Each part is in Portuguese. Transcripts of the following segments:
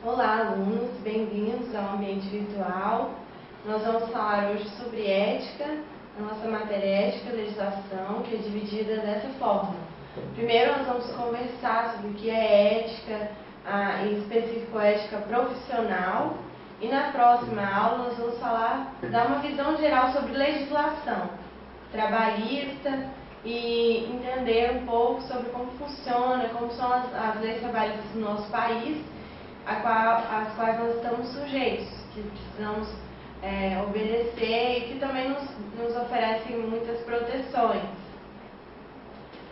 Olá, alunos, bem-vindos ao ambiente virtual. Nós vamos falar hoje sobre ética, a nossa matéria ética e legislação, que é dividida dessa forma. Primeiro, nós vamos conversar sobre o que é ética, em específico ética profissional, e na próxima aula nós vamos dar uma visão geral sobre legislação trabalhista e entender um pouco sobre como funciona, como são as leis trabalhistas no nosso país, às quais nós estamos sujeitos, que precisamos obedecer e que também nos oferecem muitas proteções.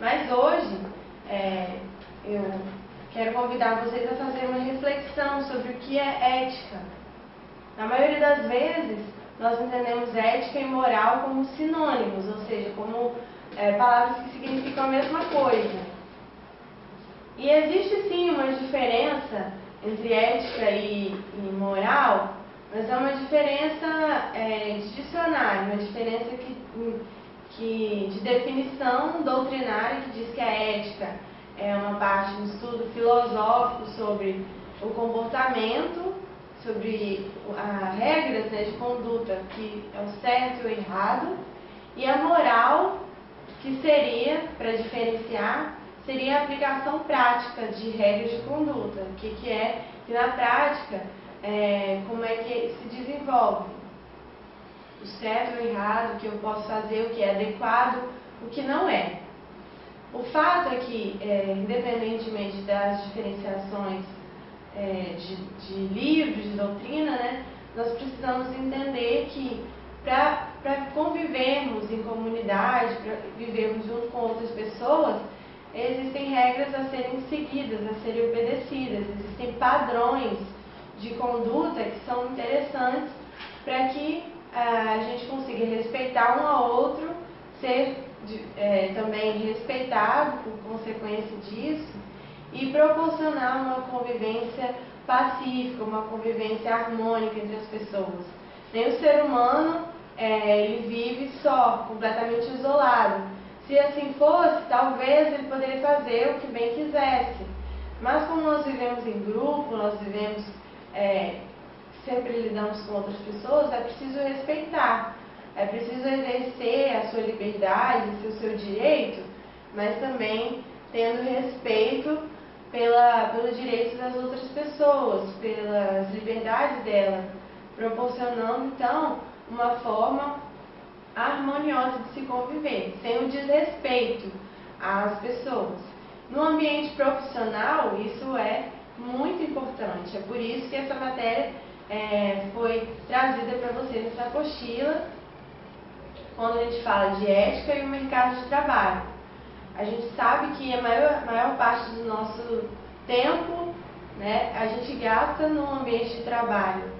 Mas hoje eu quero convidar vocês a fazer uma reflexão sobre o que é ética. Na maioria das vezes, nós entendemos ética e moral como sinônimos, ou seja, como palavras que significam a mesma coisa. E existe sim uma diferença entre ética e moral, mas é uma diferença de dicionário, uma diferença de definição doutrinária que diz que a ética é uma parte do estudo filosófico sobre o comportamento, sobre as regras de conduta, que é o certo e o errado, e a moral, que seria, para diferenciar, seria a aplicação prática de regras de conduta, que na prática, como é que se desenvolve o certo e o errado, o que eu posso fazer, o que é adequado, o que não é. O fato é que, independentemente das diferenciações de livros, de doutrina, nós precisamos entender que para convivermos em comunidade, para vivermos junto com outras pessoas, existem regras a serem seguidas, a serem obedecidas, existem padrões de conduta que são interessantes para que a gente consiga respeitar um ao outro, ser também respeitado por consequência disso, e proporcionar uma convivência pacífica, uma convivência harmônica entre as pessoas. Nem o ser humano ele vive só, completamente isolado. Se assim fosse, talvez ele poderia fazer o que bem quisesse. Mas como nós vivemos em grupo, nós vivemos, sempre lidamos com outras pessoas, é preciso respeitar. É preciso exercer a sua liberdade, o seu direito, mas também tendo respeito pelos direitos das outras pessoas, pelas liberdades delas, proporcionando então uma forma harmoniosa de se conviver, sem o desrespeito às pessoas. No ambiente profissional, isso é muito importante, é por isso que essa matéria foi trazida para vocês nessa apostila, quando a gente fala de ética e o mercado de trabalho. A gente sabe que a maior parte do nosso tempo, a gente gasta no ambiente de trabalho,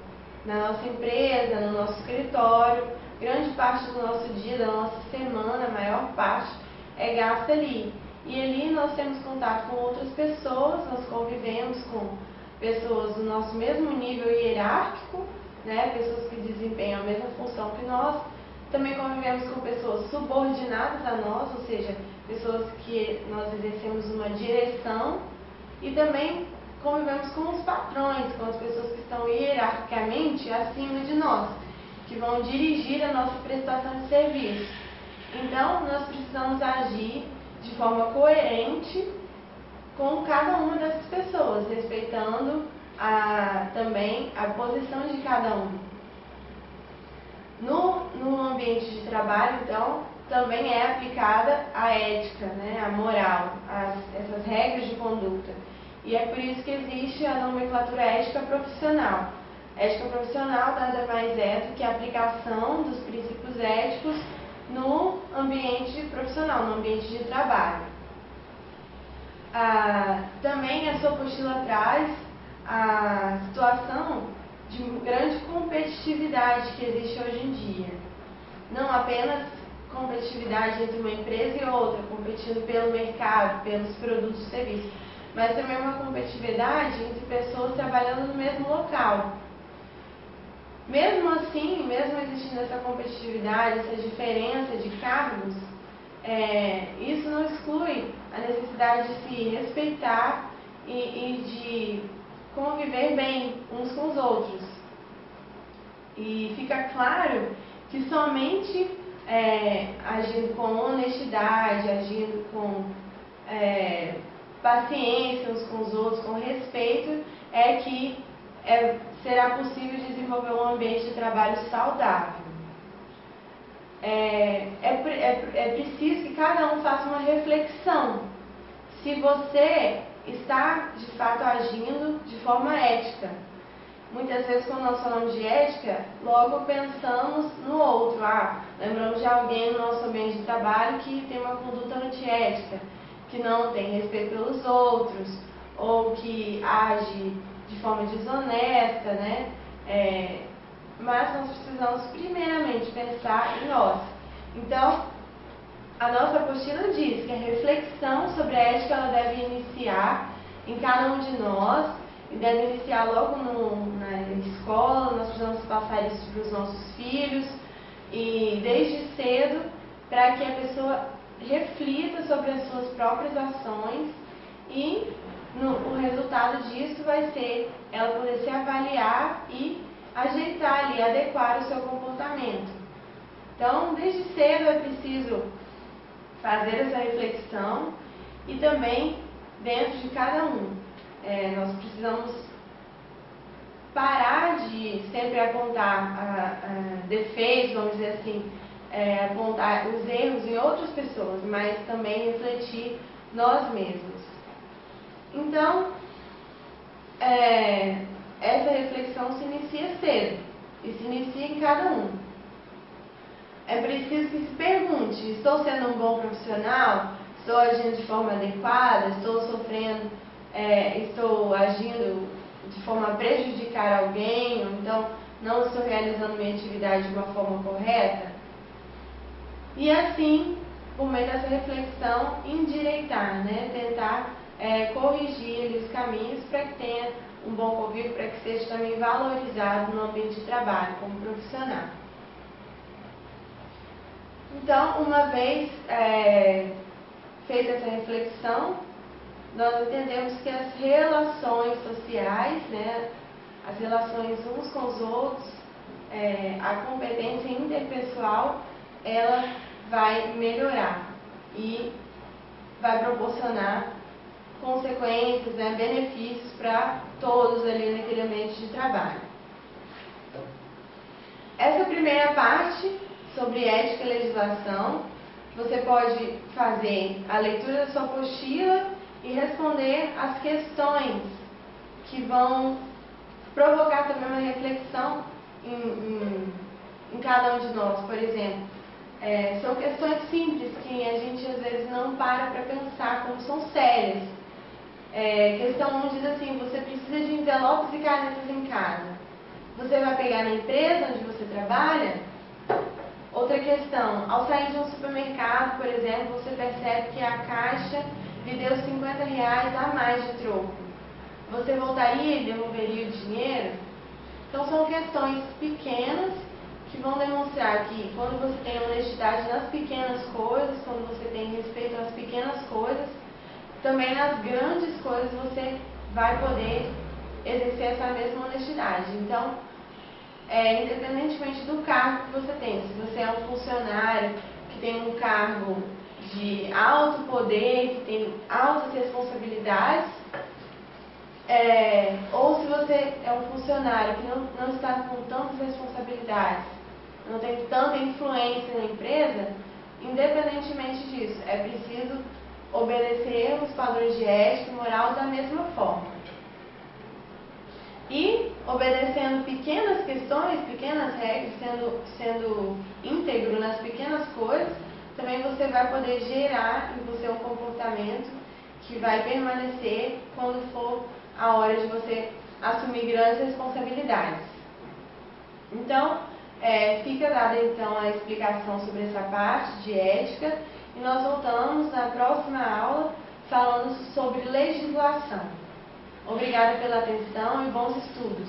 na nossa empresa, no nosso escritório. Grande parte do nosso dia, da nossa semana, a maior parte é gasta ali. E ali nós temos contato com outras pessoas, nós convivemos com pessoas do nosso mesmo nível hierárquico, pessoas que desempenham a mesma função que nós. Também convivemos com pessoas subordinadas a nós, ou seja, pessoas que nós exercemos uma direção, e também convivemos com os patrões, com as pessoas que estão hierarquicamente acima de nós, que vão dirigir a nossa prestação de serviço. Então, nós precisamos agir de forma coerente com cada uma dessas pessoas, respeitando também a posição de cada um. No ambiente de trabalho, então, também é aplicada a ética, a moral, essas regras de conduta. E é por isso que existe a nomenclatura ética profissional. Ética profissional nada mais é do que a aplicação dos princípios éticos no ambiente profissional, no ambiente de trabalho. Também a sua apostila traz a situação de grande competitividade que existe hoje em dia. Não apenas competitividade entre uma empresa e outra, competindo pelo mercado, pelos produtos e serviços, mas também uma competitividade entre pessoas trabalhando no mesmo local. Mesmo assim, mesmo existindo essa competitividade, essa diferença de cargos, isso não exclui a necessidade de se respeitar e de conviver bem uns com os outros. E fica claro que somente agindo com honestidade, agindo com paciência uns com os outros, com respeito, é que será possível desenvolver um ambiente de trabalho saudável. É preciso que cada um faça uma reflexão se você está de fato agindo de forma ética. Muitas vezes, quando nós falamos de ética, logo pensamos no outro. Lembramos de alguém no nosso ambiente de trabalho que tem uma conduta antiética, que não tem respeito pelos outros, ou que age de forma desonesta, né? Mas nós precisamos primeiramente pensar em nós. Então, a nossa apostila diz que a reflexão sobre a ética ela deve iniciar em cada um de nós, e deve iniciar logo na escola. Nós precisamos passar isso para os nossos filhos, e desde cedo, para que a pessoa reflita sobre as suas próprias ações, e o resultado disso vai ser ela poder se avaliar e ajeitar ali, adequar o seu comportamento. Então, desde cedo é preciso fazer essa reflexão, e também dentro de cada um. Nós precisamos parar de sempre apontar defeitos, vamos dizer assim, apontar os erros em outras pessoas, mas também refletir nós mesmos. Então, essa reflexão se inicia cedo, e se inicia em cada um. É preciso que se pergunte: estou sendo um bom profissional? Estou agindo de forma adequada? Estou agindo de forma a prejudicar alguém? Ou então, não estou realizando minha atividade de uma forma correta? E assim, por meio dessa reflexão, endireitar, né? Tentar corrigir ali os caminhos para que tenha um bom convívio, para que seja também valorizado no ambiente de trabalho como profissional. Então, uma vez feita essa reflexão, nós entendemos que as relações sociais, né, as relações uns com os outros, a competência interpessoal, ela vai melhorar e vai proporcionar consequências, né, benefícios para todos ali naquele ambiente de trabalho. Essa primeira parte sobre ética e legislação, você pode fazer a leitura da sua apostila e responder as questões que vão provocar também uma reflexão em cada um de nós. Por exemplo, são questões simples que a gente às vezes não para pensar como são sérias. Questão 1 diz assim: você precisa de envelopes e canetas em casa. Você vai pegar na empresa onde você trabalha? Outra questão: ao sair de um supermercado, por exemplo, você percebe que a caixa lhe deu R$50 a mais de troco. Você voltaria e devolveria o dinheiro? Então, são questões pequenas que vão demonstrar que quando você tem honestidade nas pequenas coisas, quando você tem respeito às pequenas coisas, também nas grandes coisas você vai poder exercer essa mesma honestidade. Então, independentemente do cargo que você tem, se você é um funcionário que tem um cargo de alto poder, que tem altas responsabilidades, ou se você é um funcionário que não está com tantas responsabilidades, não tem tanta influência na empresa, independentemente disso, é preciso obedecer os padrões de ética e moral da mesma forma. E, obedecendo pequenas questões, pequenas regras, sendo íntegro nas pequenas coisas, também você vai poder gerar em você um comportamento que vai permanecer quando for a hora de você assumir grandes responsabilidades. Então, fica dada então a explicação sobre essa parte de ética, e nós voltamos na próxima aula falando sobre legislação. Obrigada pela atenção e bons estudos!